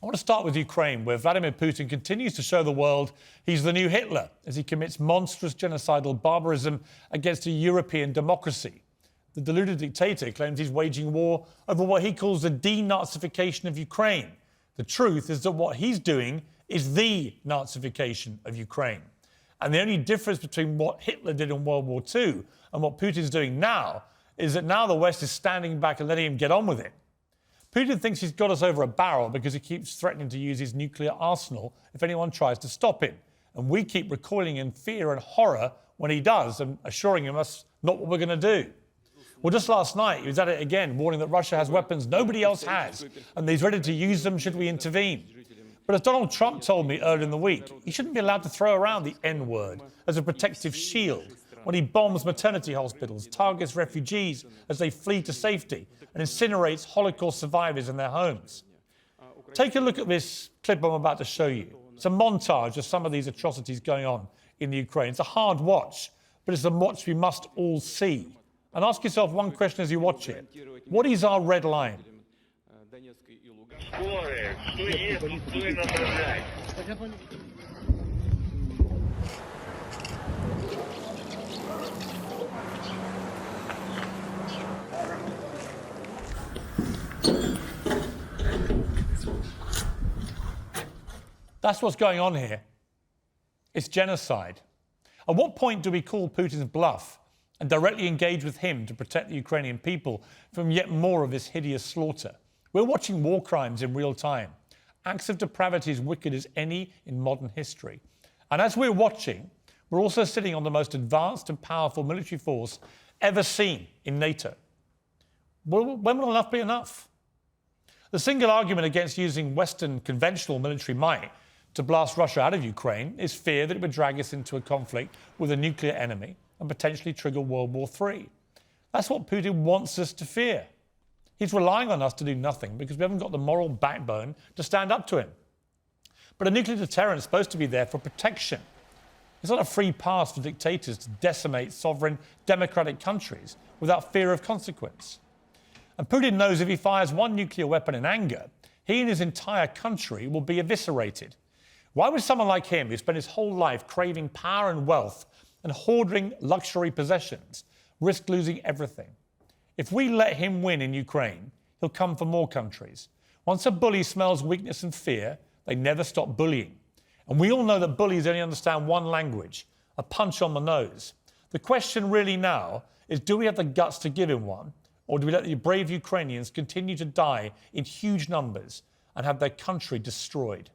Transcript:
I want to start with Ukraine, where Vladimir Putin continues to show the world he's the new Hitler as he commits monstrous genocidal barbarism against a European democracy. The deluded dictator claims he's waging war over what he calls the de-Nazification of Ukraine. The truth is that what he's doing is the Nazification of Ukraine. And the only difference between what Hitler did in World War II and what Putin's doing now is that now the West is standing back and letting him get on with it. Putin thinks he's got us over a barrel because he keeps threatening to use his nuclear arsenal if anyone tries to stop him. And we keep recoiling in fear and horror when he does and assuring him that's not what we're going to do. Well, just last night, he was at it again, warning that Russia has weapons nobody else has, and he's ready to use them should we intervene. But as Donald Trump told me earlier in the week, he shouldn't be allowed to throw around the N-word as a protective shield when he bombs maternity hospitals, targets refugees as they flee to safety, and incinerates Holocaust survivors in their homes. Take a look at this clip I'm about to show you. It's a montage of some of these atrocities going on in the Ukraine. It's a hard watch, but it's a watch we must all see. And ask yourself one question as you watch it. What is our red line? That's what's going on here. It's genocide. At what point do we call Putin's bluff and directly engage with him to protect the Ukrainian people from yet more of this hideous slaughter? We're watching war crimes in real time, acts of depravity as wicked as any in modern history. And as we're watching, we're also sitting on the most advanced and powerful military force ever seen in NATO. When will enough be enough? The single argument against using Western conventional military might to blast Russia out of Ukraine is fear that it would drag us into a conflict with a nuclear enemy and potentially trigger World War III. That's what Putin wants us to fear. He's relying on us to do nothing because we haven't got the moral backbone to stand up to him. But a nuclear deterrent is supposed to be there for protection. It's not a free pass for dictators to decimate sovereign democratic countries without fear of consequence. And Putin knows if he fires one nuclear weapon in anger, he and his entire country will be eviscerated. Why would someone like him, who spent his whole life craving power and wealth and hoarding luxury possessions, risk losing everything? If we let him win in Ukraine, he'll come for more countries. Once a bully smells weakness and fear, they never stop bullying. And we all know that bullies only understand one language, a punch on the nose. The question really now is, do we have the guts to give him one, or do we let the brave Ukrainians continue to die in huge numbers and have their country destroyed?